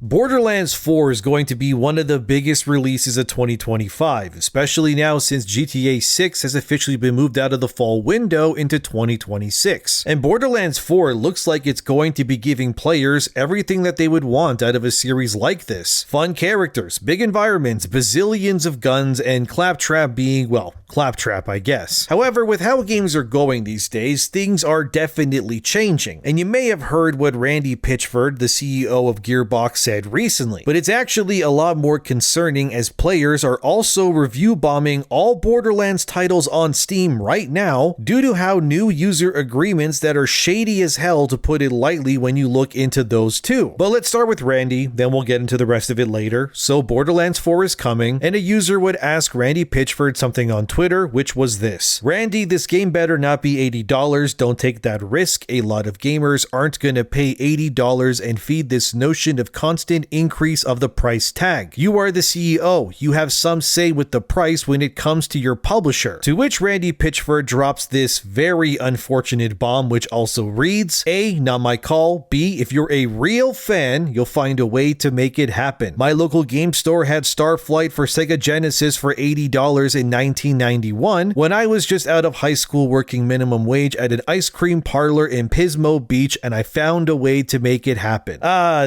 Borderlands 4 is going to be one of the biggest releases of 2025, especially now since GTA 6 has officially been moved out of the fall window into 2026. And Borderlands 4 looks like it's going to be giving players everything that they would want out of a series like this. Fun characters, big environments, bazillions of guns, and Claptrap being, well, Claptrap, I guess. However, with how games are going these days, things are definitely changing. And you may have heard what Randy Pitchford, the CEO of Gearbox, said recently, but it's actually a lot more concerning as players are also review bombing all Borderlands titles on Steam right now due to how new user agreements that are shady as hell, to put it lightly, when you look into those two. But let's start with Randy, then we'll get into the rest of it later. So Borderlands 4 is coming, and a user would ask Randy Pitchford something on Twitter, which was this: Randy, this game better not be $80, don't take that risk. A lot of gamers aren't gonna pay $80 and feed this notion of constant increase of the price tag. You are the CEO, you have some say with the price when it comes to your publisher. To which Randy Pitchford drops this very unfortunate bomb, which also reads: A, not my call. B, if you're a real fan, you'll find a way to make it happen. My local game store had Starflight for Sega Genesis for $80 in 1991 when I was just out of high school working minimum wage at an ice cream parlor in Pismo Beach, and I found a way to make it happen.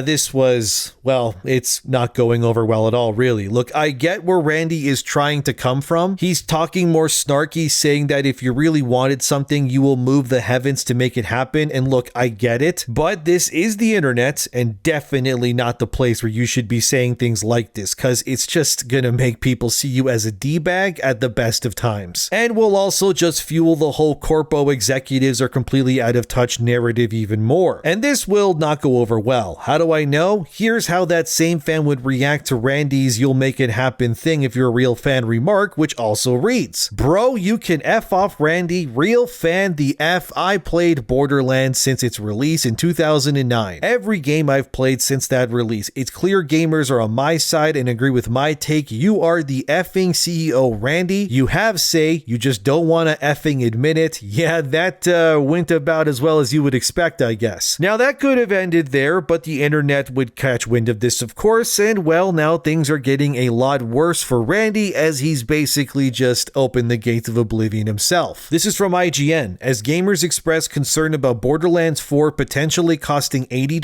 This was, well, it's not going over well at all, really. Look, I get where Randy is trying to come from. He's talking more snarky, saying that if you really wanted something, you will move the heavens to make it happen. And look, I get it, but this is the internet and definitely not the place where you should be saying things like this, because it's just gonna make people see you as a D-bag at the best of times. And will also just fuel the whole corpo executives are completely out of touch narrative even more. And this will not go over well. How do I know? Here's how that same fan would react to Randy's "you'll make it happen" thing if you're a real fan remark, which also reads: Bro, you can F off, Randy. Real fan the F. I played Borderlands since its release in 2009. Every game I've played since that release. It's clear gamers are on my side and agree with my take. You are the effing CEO, Randy. You have say, you just don't want to effing admit it. Yeah, that went about as well as you would expect, I guess. Now that could have ended there, but the internet would catch wind of this, of course, and well, now things are getting a lot worse for Randy, as he's basically just opened the gates of oblivion himself. This is from IGN. As gamers express concern about Borderlands 4 potentially costing $80,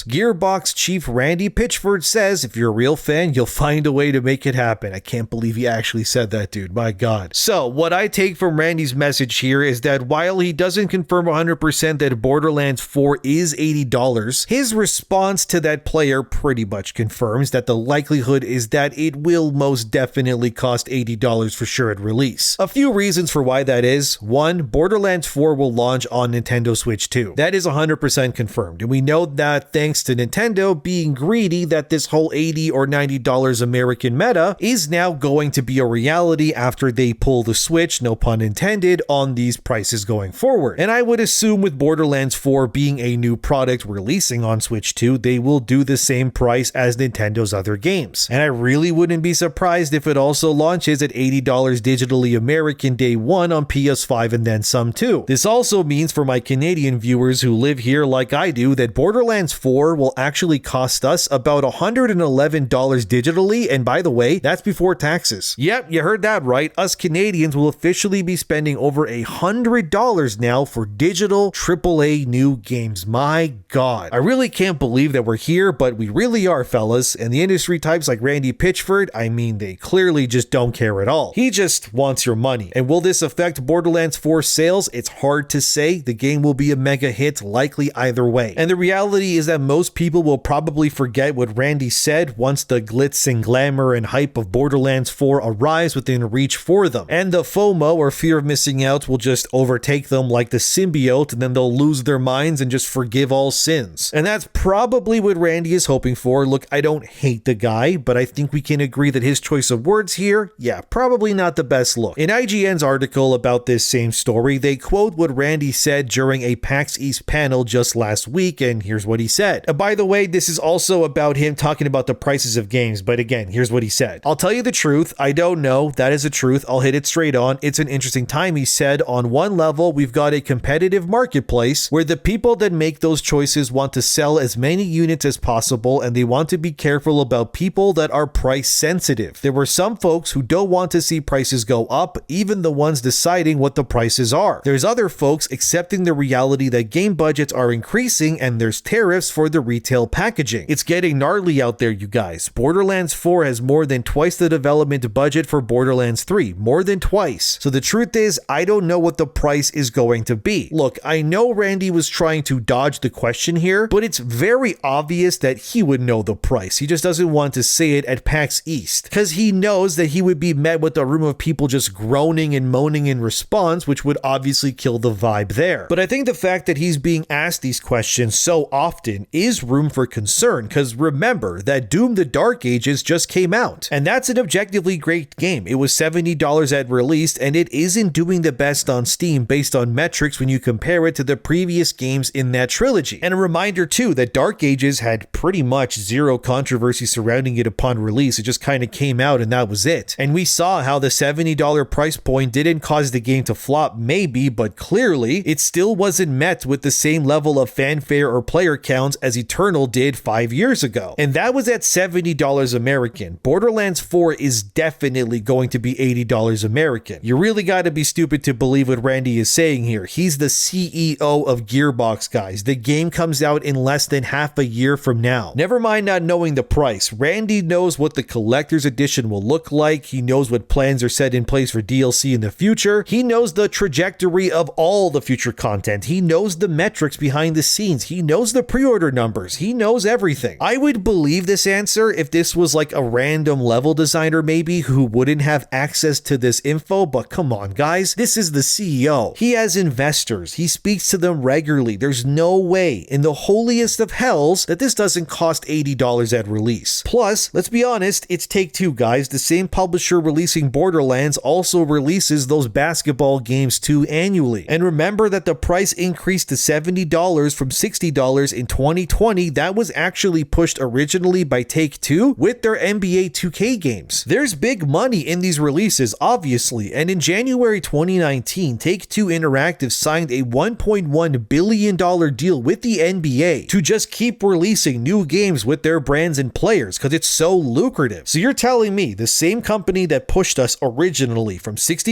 Gearbox chief Randy Pitchford says if you're a real fan, you'll find a way to make it happen. I can't believe he actually said that, dude. My God. So what I take from Randy's message here is that while he doesn't confirm 100% that Borderlands 4 is $80, his response to that player pretty much confirms that the likelihood is that it will most definitely cost $80 for sure at release. A few reasons for why that is. One, Borderlands 4 will launch on Nintendo Switch 2. That is 100% confirmed, and we know that thanks to Nintendo being greedy, that this whole $80 or $90 American meta is now going to be a reality after they pull the switch, no pun intended, on these prices going forward. And I would assume with Borderlands 4 being a new product releasing on Switch 2, they will do the same price as Nintendo's other games. And I really wouldn't be surprised if it also launches at $80 digitally American day one on PS5 and then some too. This also means for my Canadian viewers who live here like I do that Borderlands 4 will actually cost us about $111 digitally, and by the way, that's before taxes. Yep, you heard that right. Us Canadians will officially be spending over $100 now for digital AAA new games. My God. I really can't believe that we're here, but we really are, fellas. And the industry types like Randy Pitchford, I mean, they clearly just don't care at all. He just wants your money. And will this affect Borderlands 4 sales? It's hard to say. The game will be a mega hit, likely either way. And the reality is that most people will probably forget what Randy said once the glitz and glamour and hype of Borderlands 4 arrives within reach for them. And the FOMO, or fear of missing out, will just overtake them like the symbiote, and then they'll lose their minds and just forgive all sins. And that's probably what Randy is hoping for. Look, I don't hate the guy, but I think we can agree that his choice of words here, yeah, probably not the best look. In IGN's article about this same story, they quote what Randy said during a PAX East panel just last week, and here's what he said. By the way, this is also about him talking about the prices of games, but again, here's what he said. I'll tell you the truth, I don't know, that is the truth, I'll hit it straight on. It's an interesting time, he said. On one level, we've got a competitive marketplace where the people that make those choices want to sell as many units as possible possible, and they want to be careful about people that are price sensitive. There were some folks who don't want to see prices go up, even the ones deciding what the prices are. There's other folks accepting the reality that game budgets are increasing and there's tariffs for the retail packaging. It's getting gnarly out there, you guys. Borderlands 4 has more than twice the development budget for Borderlands 3, more than twice. So the truth is, I don't know what the price is going to be. Look, I know Randy was trying to dodge the question here, but it's very obvious that he would know the price. He just doesn't want to say it at PAX East, because he knows that he would be met with a room of people just groaning and moaning in response, which would obviously kill the vibe there. But I think the fact that he's being asked these questions so often is room for concern, because remember that Doom the Dark Ages just came out, and that's an objectively great game. It was $70 at release, and it isn't doing the best on Steam based on metrics when you compare it to the previous games in that trilogy. And a reminder too that Dark Ages had pretty much zero controversy surrounding it upon release. It just kind of came out and that was it. And we saw how the $70 price point didn't cause the game to flop, maybe, but clearly it still wasn't met with the same level of fanfare or player counts as Eternal did 5 years ago. And that was at $70 American. Borderlands 4 is definitely going to be $80 American. You really gotta be stupid to believe what Randy is saying here. He's the CEO of Gearbox, guys. The game comes out in less than half a year from now. Never mind not knowing the price. Randy knows what the collector's edition will look like. He knows what plans are set in place for DLC in the future. He knows the trajectory of all the future content. He knows the metrics behind the scenes. He knows the pre-order numbers. He knows everything. I would believe this answer if this was like a random level designer maybe who wouldn't have access to this info, but come on guys, this is the CEO. He has investors. He speaks to them regularly. There's no way in the holiest of hells that this doesn't cost $80 at release. Plus, let's be honest, it's Take-Two, guys. The same publisher releasing Borderlands also releases those basketball games too annually. And remember that the price increased to $70 from $60 in 2020. That was actually pushed originally by Take-Two with their NBA 2K games. There's big money in these releases, obviously, and in January 2019, Take-Two Interactive signed a $1.1 billion deal with the NBA to just keep releasing new games with their brands and players because it's so lucrative. So you're telling me the same company that pushed us originally from $60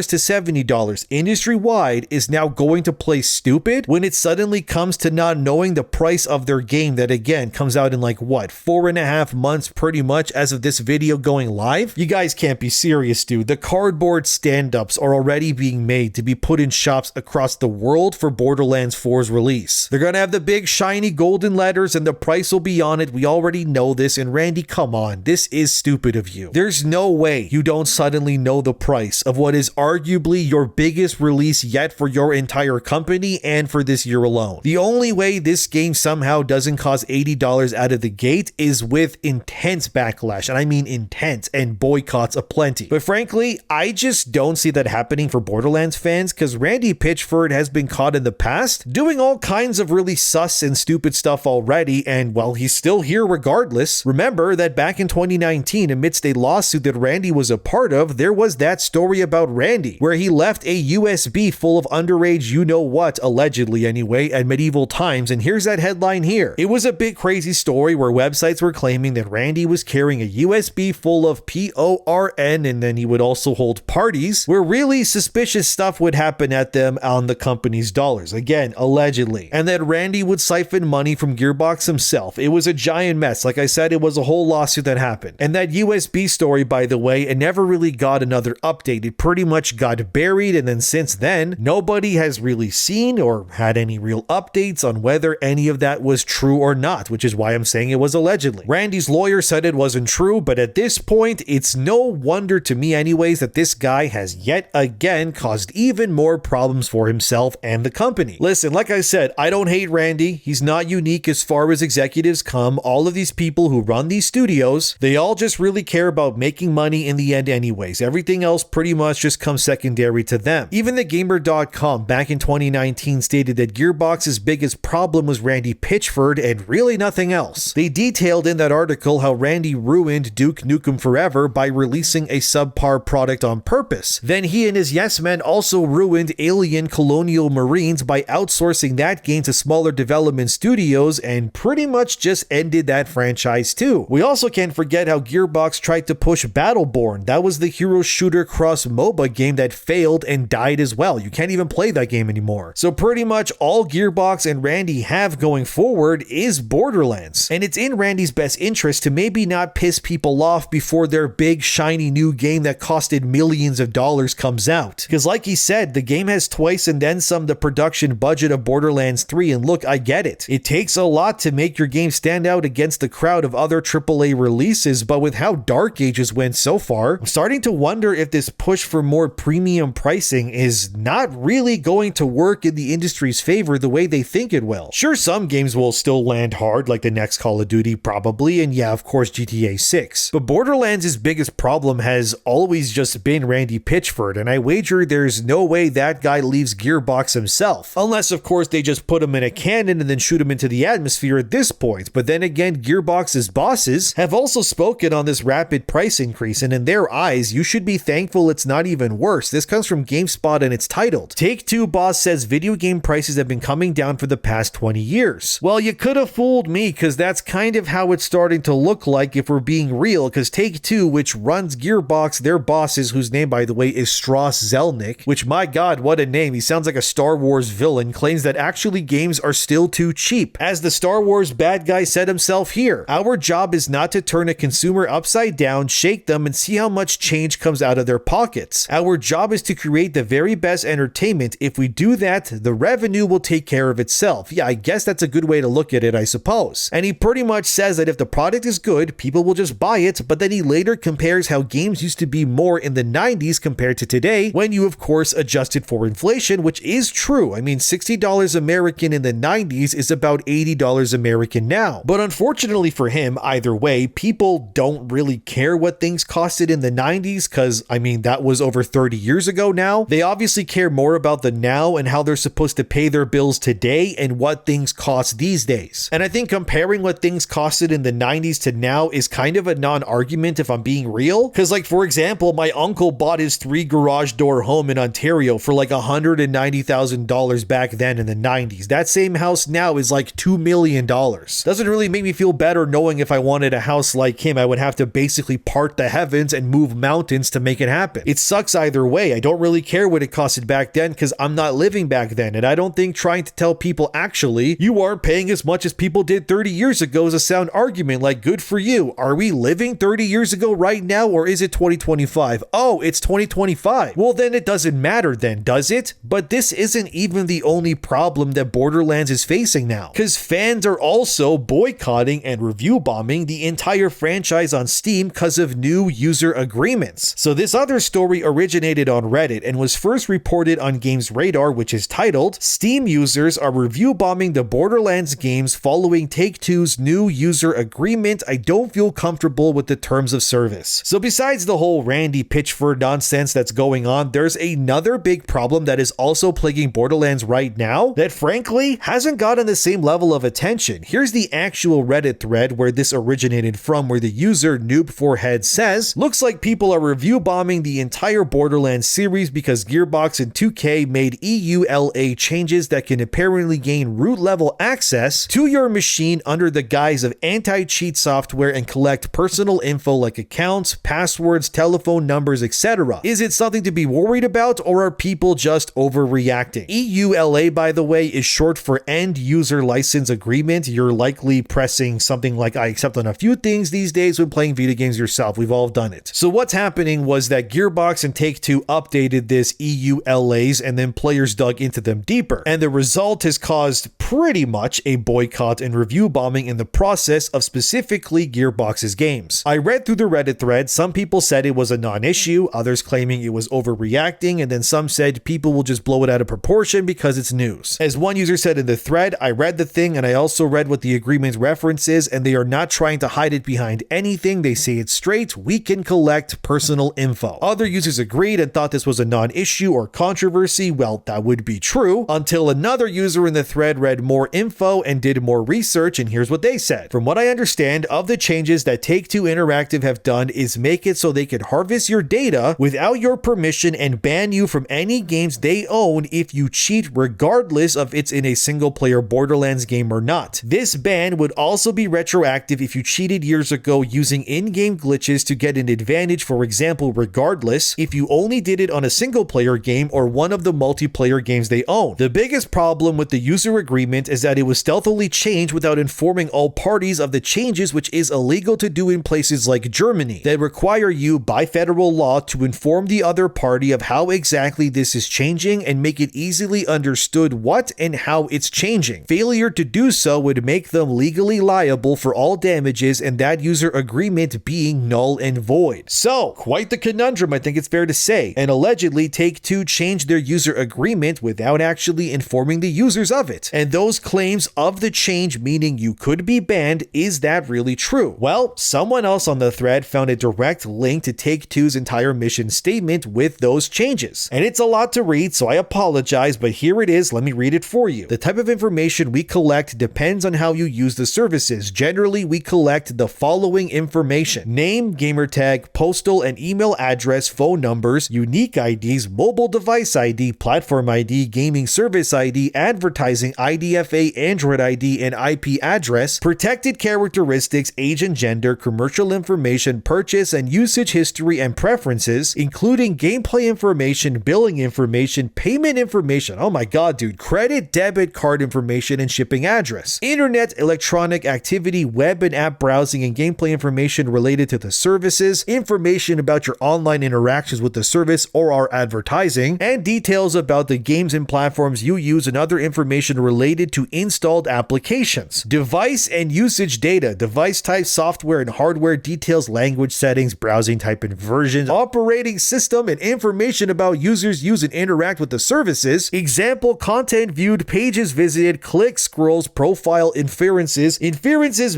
to $70 industry-wide is now going to play stupid when it suddenly comes to not knowing the price of their game that again comes out in like what, 4.5 months pretty much as of this video going live? You guys can't be serious, dude. The cardboard stand-ups are already being made to be put in shops across the world for Borderlands 4's release. They're gonna have the big shiny golden letters and the price will be on it. We already know this, and Randy, come on, this is stupid of you. There's no way you don't suddenly know the price of what is arguably your biggest release yet for your entire company and for this year alone. The only way this game somehow doesn't cost $80 out of the gate is with intense backlash, and I mean intense, and boycotts aplenty. But frankly, I just don't see that happening for Borderlands fans because Randy Pitchford has been caught in the past doing all kinds of really sus and stupid stuff already, and well, he's still here regardless. Remember that back in 2019, amidst a lawsuit that Randy was a part of, there was that story about Randy where he left a USB full of underage you-know-what, allegedly anyway, at medieval times, and here's that headline here. It was a big crazy story where websites were claiming that Randy was carrying a USB full of PORN, and then he would also hold parties where really suspicious stuff would happen at them on the company's dollars, again, allegedly, and that Randy would siphon money from Gearbox himself. It was a giant mess. Like I said, it was a whole lawsuit that happened. And that USB story, by the way, it never really got another update. It pretty much got buried, and then since then, nobody has really seen or had any real updates on whether any of that was true or not, which is why I'm saying it was allegedly. Randy's lawyer said it wasn't true, but at this point, it's no wonder to me anyways that this guy has yet again caused even more problems for himself and the company. Listen, like I said, I don't hate Randy. He's not unique as far as executives come. All of these people who run these studios, they all just really care about making money in the end anyways. Everything else pretty much just comes secondary to them. Even TheGamer.com back in 2019 stated that Gearbox's biggest problem was Randy Pitchford and really nothing else. They detailed in that article how Randy ruined Duke Nukem Forever by releasing a subpar product on purpose. Then he and his yes men also ruined Alien Colonial Marines by outsourcing that game to smaller development studios and pretty much much just ended that franchise too. We also can't forget how Gearbox tried to push Battleborn. That was the hero shooter cross MOBA game that failed and died as well. You can't even play that game anymore. So pretty much all Gearbox and Randy have going forward is Borderlands. And it's in Randy's best interest to maybe not piss people off before their big shiny new game that costed millions of dollars comes out. Because like he said, the game has twice and then some the production budget of Borderlands 3, and look, I get it. It takes a lot to make your game stand out against the crowd of other AAA releases, but with how Dark Ages went so far, I'm starting to wonder if this push for more premium pricing is not really going to work in the industry's favor the way they think it will. Sure, some games will still land hard, like the next Call of Duty probably, and yeah, of course GTA 6. But Borderlands' biggest problem has always just been Randy Pitchford, and I wager there's no way that guy leaves Gearbox himself. Unless, of course, they just put him in a cannon and then shoot him into the atmosphere at this point. But then again, Gearbox's bosses have also spoken on this rapid price increase, and in their eyes, you should be thankful it's not even worse. This comes from GameSpot and it's titled, Take-Two boss says video game prices have been coming down for the past 20 years. Well, you could have fooled me, because that's kind of how it's starting to look like if we're being real, because Take-Two, which runs Gearbox, their bosses, whose name by the way is Strauss Zelnick, which my god, what a name, he sounds like a Star Wars villain, claims that actually games are still too cheap. As the Star Wars bad guy said himself here, our job is not to turn a consumer upside down, shake them, and see how much change comes out of their pockets. Our job is to create the very best entertainment. If we do that, the revenue will take care of itself. Yeah, I guess that's a good way to look at it, I suppose. And he pretty much says that if the product is good, people will just buy it, but then he later compares how games used to be more in the 90s compared to today, when you of course adjusted for inflation, which is true. I mean, $60 American in the 90s is about $80 American now. But unfortunately for him, either way, people don't really care what things costed in the 90s, because I mean, that was over 30 years ago now. They obviously care more about the now and how they're supposed to pay their bills today and what things cost these days. And I think comparing what things costed in the 90s to now is kind of a non-argument if I'm being real. Because like, for example, my uncle bought his 3 garage door home in Ontario for like $190,000 back then in the 90s. That same house now is like $2 million. Doesn't really make me feel better knowing if I wanted a house like him, I would have to basically part the heavens and move mountains to make it happen. It sucks either way. I don't really care what it costed back then because I'm not living back then, and I don't think trying to tell people actually you aren't paying as much as people did 30 years ago is a sound argument. Like, good for you. Are we living 30 years ago right now, or is it 2025? Oh, it's 2025. Well, then it doesn't matter then, does it? But this isn't even the only problem that Borderlands is facing now, because fans are also boycotting and review bombing the entire franchise on Steam because of new user agreements. So this other story originated on Reddit and was first reported on Games Radar, which is titled, Steam users are review bombing the Borderlands games following Take-Two's new user agreement. I don't feel comfortable with the terms of service. So besides the whole Randy Pitchford nonsense that's going on, there's another big problem that is also plaguing Borderlands right now that frankly hasn't gotten the same level of attention. Here's the actual Reddit thread where this originated from, where the user Noob4Head says, looks like people are review bombing the entire Borderlands series because Gearbox and 2K made EULA changes that can apparently gain root level access to your machine under the guise of anti-cheat software and collect personal info like accounts, passwords, telephone numbers, etc. Is it something to be worried about, or are people just overreacting? EULA, by the way, is short for End User License Agreement. You're likely pressing something like I accept on a few things these days when playing video games yourself. We've all done it. So what's happening was that Gearbox and Take-Two updated this EULAs, and then players dug into them deeper. And the result has caused pretty much a boycott and review bombing in the process of specifically Gearbox's games. I read through the Reddit thread. Some people said it was a non-issue, others claiming it was overreacting, and then some said people will just blow it out of proportion because it's news. As one user said in the thread, I read the thing and I also read what the agreement references, and they are not trying to hide it behind anything. They say it straight. We can collect personal info. Other users agreed and thought this was a non-issue or controversy. Well, that would be true until another user in the thread read more info and did more research, and here's what they said. From what I understand of the changes that Take-Two Interactive have done is make it so they could harvest your data without your permission and ban you from any games they own if you cheat, regardless of it's in a single player Borderlands game or not. This ban would also be retroactive if you cheated years ago using in-game glitches to get an advantage, for example, regardless if you only did it on a single-player game or one of the multiplayer games they own. The biggest problem with the user agreement is that it was stealthily changed without informing all parties of the changes, which is illegal to do in places like Germany that require you by federal law to inform the other party of how exactly this is changing and make it easily understood what and how it's changing. Failure to do so would make them legally liable for all damages, and that user agreement being null and void. So, quite the conundrum, I think it's fair to say. And allegedly, Take-Two changed their user agreement without actually informing the users of it. And those claims of the change meaning you could be banned, is that really true? Well, someone else on the thread found a direct link to Take-Two's entire mission statement with those changes. And it's a lot to read, so I apologize, but here it is. Let me read it for you. The type of information we collect depends on how you use the services. Generally, we collect the following information: name, gamertag, postal and email address, phone numbers, unique IDs, mobile device ID, platform ID, gaming service ID, advertising, IDFA, Android ID, and IP address, protected characteristics, age and gender, commercial information, purchase and usage history and preferences, including gameplay information, billing information, payment information, oh my god dude, credit, debit card information, and shipping address, internet, electronic activity, web and app browsing and gameplay information related to the services, information about your online interactions with the service or our advertising, and details about the games and platforms you use and other information related to installed applications. Device and usage data, device type, software and hardware details, language settings, browsing type and versions, operating system, and information about users use and interact with the services. Example: content viewed, pages visited, clicks, scrolls, profile, inferences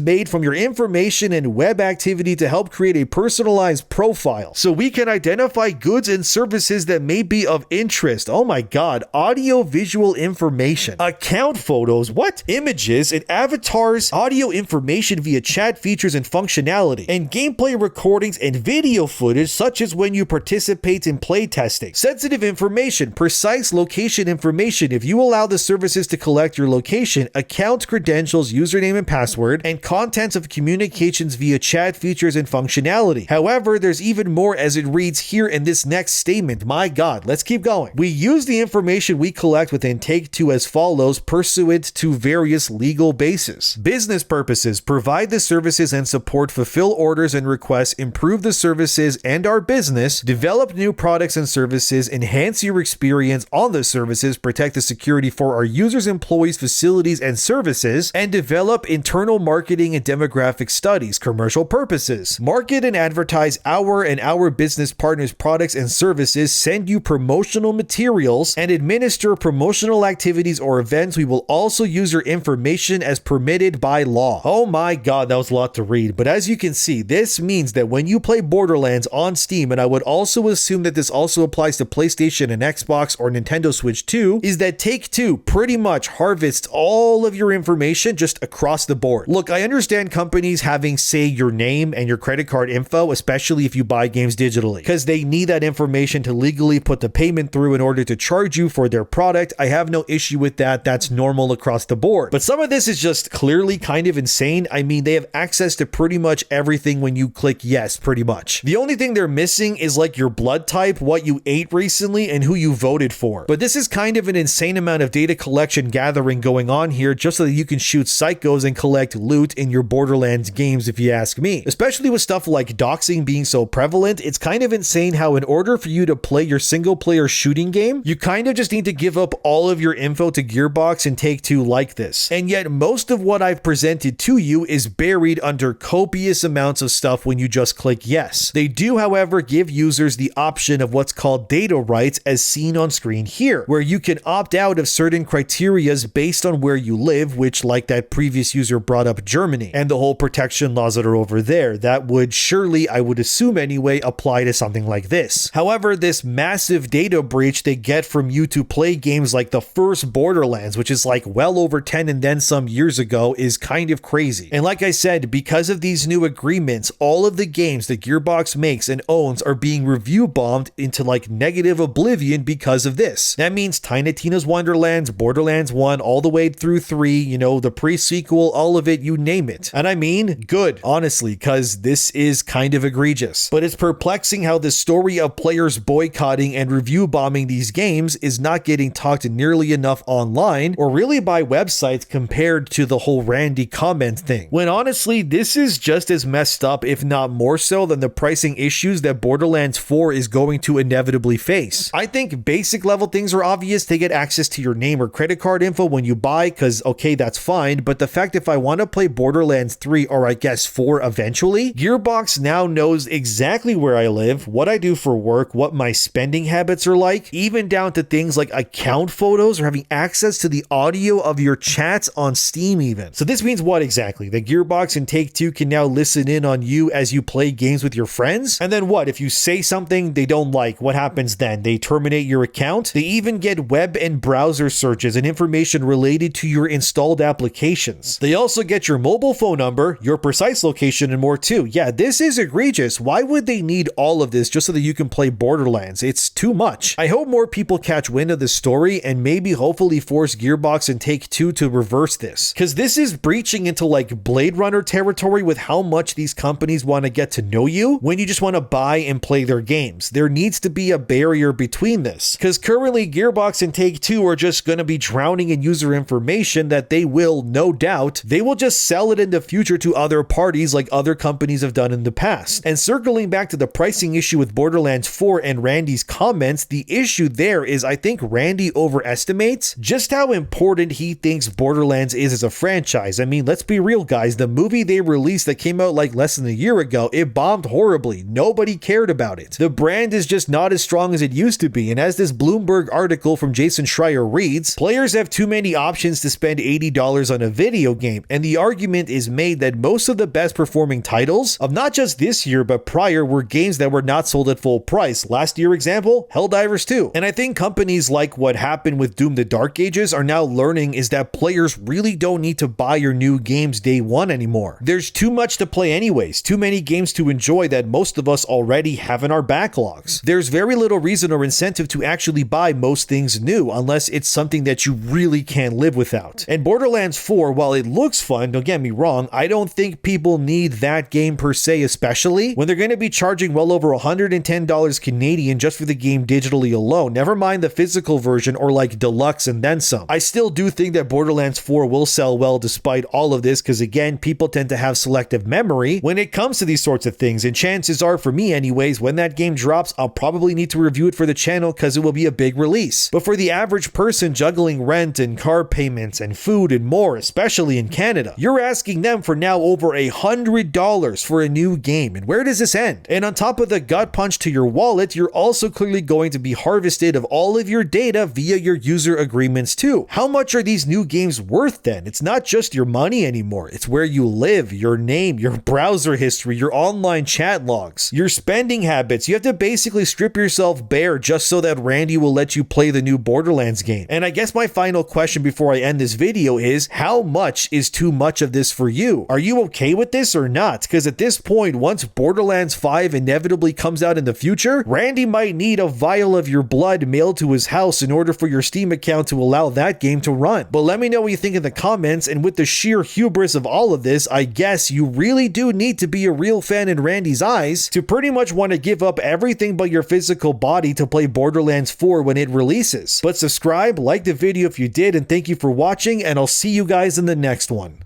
made from your information and web activity to help create a personalized profile so we can identify goods and services that may be of interest. Oh my god. Audio visual information, account photos, what? Images and avatars, audio information via chat features and functionality, and gameplay recordings and video footage such as when you participate in playtesting. Sensitive information, precise location information if you allow the services to collect your location, account credentials, username and password, and contents of communications via chat features and functionality. However, there's even more as it reads here in this next statement. My god, let's keep going. We use the information we collect within Take-Two as follows, pursuant to various legal bases. Business purposes: provide the services and support, fulfill orders and requests, improve the services and our business, develop new products and services, enhance your experience on the services, protect the security for our users, employees, facilities, and services, and develop internal marketing and demographic studies. Commercial purposes: market and advertise our and our business partners' products and services, send you promotional materials, and administer promotional activities or events. We will also use your information as permitted by law. Oh my god, that was a lot to read, but as you can see, this means that when you play Borderlands on Steam, and I would also assume that this also applies to PlayStation and Xbox or Nintendo Switch too, is that Take-Two pretty much harvests all of your information just across the board. Look, I understand companies having, say, your name and your credit card info, especially if you buy games digitally, because they need that information to legally put the payment through in order to charge you for their product. I have no issue with that. That's normal across the board. But some of this is just clearly kind of insane. I mean, they have access to pretty much everything when you click yes, pretty much. The only thing they're missing is like your blood type, what you ate recently, and who you voted for. But this is kind of an insane amount of data collection gathering going on here just so that you can shoot psychos and collect loot in your Borderlands games, if you ask me. Especially with stuff like doxing being so prevalent, it's kind of insane how in order for you to play your single player shooting game, you kind of just need to give up all of your info to Gearbox and Take-Two like this. And yet most of what I've presented to you is buried under copious amounts of stuff when you just click yes. They do, however, give users the option of what's called data rights as seen on screen here, where you can opt out of certain criterias based on where you live, which, like that previous user brought up Germany, and the whole protection laws that are over there, that would surely, I would assume anyway, apply to something like this. However, this massive data breach they get from you to play games like the first Borderlands, which is like well over 10 and then some years ago, is kind of crazy. And like I said, because of these new agreements, all of the games that Gearbox makes and owns are being review bombed into like negative oblivion because of this. That means Tiny Tina's Wonderlands, Borderlands 1, all the way through 3, you know, the pre-sequel, all of it, you name it. And I mean, good, honestly, cause this is kind of egregious. But it's perplexing how the story of players boycotting and review bombing these games is not getting talked nearly enough online, or really by websites compared to the whole Randy comment thing. When honestly, this is just as messed up, if not more so, than the pricing issues that Borderlands 4 is going to inevitably face. I think basic level things are obvious to get access to your name or credit card info when you buy, cause okay, that's fine, but the fact if I want to play Borderlands 3 or I guess 4 eventually, Gearbox now knows exactly where I live, what I do for work, what my spending habits are like, even down to things like account photos or having access to the audio of your chats on Steam even. So this means what exactly? That Gearbox and Take-Two can now listen in on you as you play games with your friends? And then what? If you say something they don't like, what happens then? They terminate your account? They even get web and browser searches and information related to your installed applications. They also get your mobile phone number, your precise location, and more too. Yeah, this is egregious. Why would they need all of this just so that you can play Borderlands? It's too much. I hope more people catch wind of this story and maybe hopefully force Gearbox and Take-Two to reverse this. Because this is breaching into like Blade Runner territory with how much these companies want to get to know you when you just want to buy and play their games. There needs to be a barrier between this. Because currently Gearbox and Take-Two are just going to be drowning in user information that they will, no doubt, they will just sell it in the future to other parties like other companies have done in the past. And circling back to the pricing issue with Borderlands 4 and Randy's comments, the issue there is I think Randy overestimates just how important he thinks Borderlands is as a franchise. I mean, let's be real guys, the movie they released that came out like less than a year ago, it bombed horribly. Nobody cared about it. The brand is just not as strong as it used to be, and as this Bloomberg article from Jason Schreier reads, players have too many options to spend $80 on a video game, and the argument is made that most of the best performing titles of not just this year but prior were games that were not sold at full price. Last year example, Helldivers 2. And I think companies like what happened with Doom the Dark Ages are now learning is that players really don't need to buy your new games day one anymore. There's too much to play anyways, too many games to enjoy that most of us already have in our backlogs. There's very little reason or incentive to actually buy most things new unless it's something that you really can't live without. And Borderlands 4, while it looks fun, don't get me wrong, I don't think people need that game per se, especially when they're going to be charging well over $110 Canadian just for the game digitally alone, never mind the physical version or like deluxe and then some. I still do think that Borderlands 4 will sell well despite all of this because again, people tend to have selective memory when it comes to these sorts of things, and chances are, for me anyways, when that game drops, I'll probably need to review it for the channel because it will be a big release. But for the average person juggling rent and car payments and food and more, especially in Canada, you're asking them for now over $100 for a new game, and where does this end? And on top of the gut punch to your wallet, you're also clearly going to be harvested of all of your data via your user agreements too. How much are these new games worth then? It's not just your money anymore, it's where you live, your name, your browser history, your online chat logs, your spending habits. You have to basically strip yourself bare just so that Randy will let you play the new Borderlands game. And I guess my final question before I end this video is, how much is too much of this for you? Are you okay with this or not? Because at this point, once Borderlands 5 inevitably comes out in the future, Randy might need a vial of your blood mailed to his house in order for your Steam account to allow that game to run. But let me know what you think in the comments, and with the sheer hubris of all of this, I guess you really do need to be a real fan in Randy's eyes to pretty much want to give up everything but your physical body to play Borderlands 4 when it releases. But subscribe, like the video if you did, and thank you for watching, and I'll see you guys in the next one.